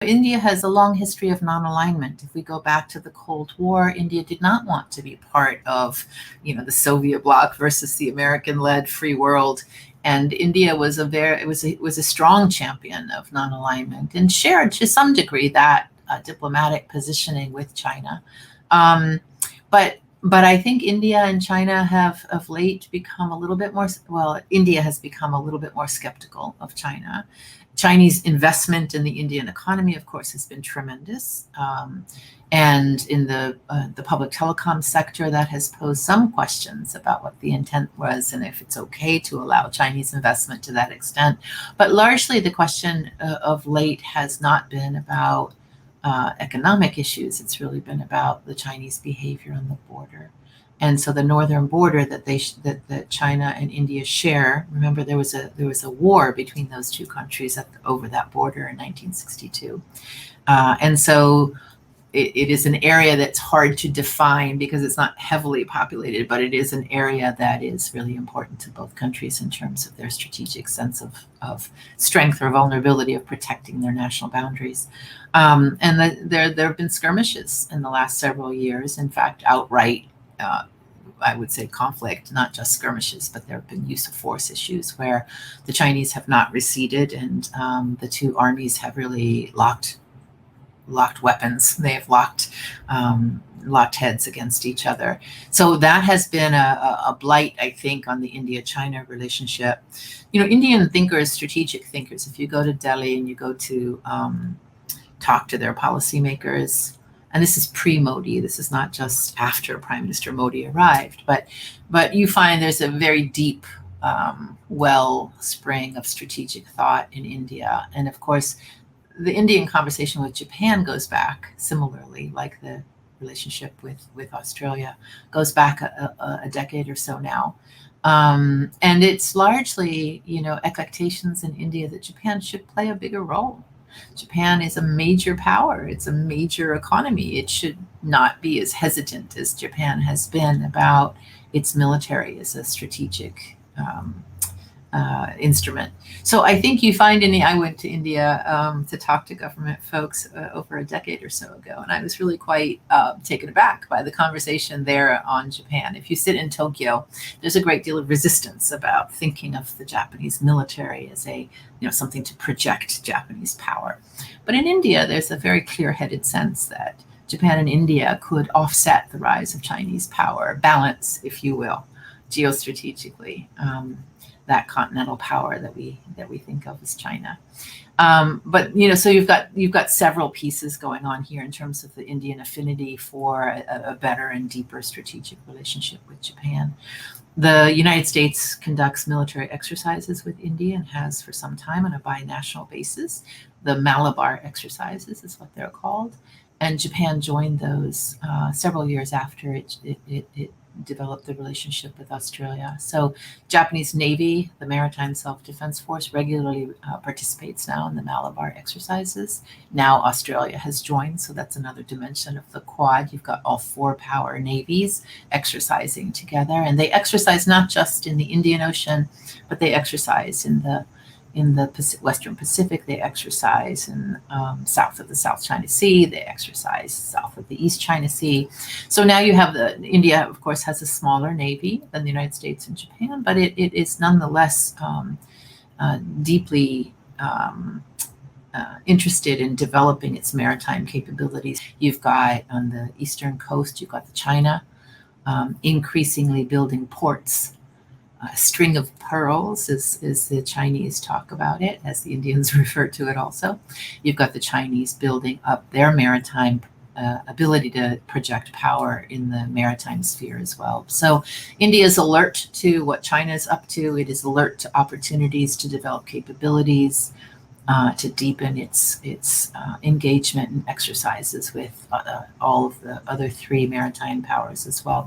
India has a long history of non-alignment. If we go back to the Cold War, India did not want to be part of, the Soviet bloc versus the American-led free world. And India was a strong champion of non-alignment and shared to some degree that diplomatic positioning with China. But I think India and China have of late become a little bit more, India has become a little bit more skeptical of China. Chinese investment in the Indian economy, of course, has been tremendous. And in the public telecom sector, that has posed some questions about what the intent was and if it's okay to allow Chinese investment to that extent. But largely the question of late has not been about economic issues. It's really been about the Chinese behavior on the border. And so the northern border that China and India share. Remember, there was a war between those two countries over that border in 1962, and so it is an area that's hard to define because it's not heavily populated, but it is an area that is really important to both countries in terms of their strategic sense of strength or vulnerability of protecting their national boundaries. And there have been skirmishes in the last several years. In fact, outright, I would say conflict, not just skirmishes, but there have been use of force issues where the Chinese have not receded, and the two armies have really locked weapons. They have locked heads against each other. So that has been a blight, I think, on the India-China relationship. Indian thinkers, strategic thinkers, if you go to Delhi and you go to talk to their policymakers, and this is pre-Modi, this is not just after Prime Minister Modi arrived, but you find there's a very deep wellspring of strategic thought in India. And of course, the Indian conversation with Japan goes back similarly, like the relationship with Australia, goes back a decade or so now. And it's largely, expectations in India that Japan should play a bigger role. Japan is a major power. It's a major economy. It should not be as hesitant as Japan has been about its military as a strategic instrument. So I think you find I went to India to talk to government folks over a decade or so ago, and I was really quite taken aback by the conversation there on Japan. If you sit in Tokyo, there's a great deal of resistance about thinking of the Japanese military as something to project Japanese power. But in India, there's a very clear-headed sense that Japan and India could offset the rise of Chinese power, balance, if you will, geostrategically, that continental power that we think of as China. But so you've got several pieces going on here in terms of the Indian affinity for a better and deeper strategic relationship with Japan. The United States conducts military exercises with India and has for some time on a binational basis. The Malabar exercises is what they're called. And Japan joined those several years after it developed the relationship with Australia. So Japanese Navy, the Maritime Self-Defense Force, regularly participates now in the Malabar exercises. Now Australia has joined, so that's another dimension of the Quad. You've got all four power navies exercising together, and they exercise not just in the Indian Ocean, but they exercise in the Western Pacific, they exercise in south of the South China Sea, they exercise south of the East China Sea. So now you have India, of course, has a smaller navy than the United States and Japan, but it is nonetheless deeply interested in developing its maritime capabilities. You've got on the eastern coast, you've got the China increasingly building ports. A string of pearls, as the Chinese talk about it, as the Indians refer to it also. You've got the Chinese building up their maritime ability to project power in the maritime sphere as well. So India is alert to what China is up to. It is alert to opportunities to develop capabilities, to deepen its engagement and exercises with all of the other three maritime powers as well.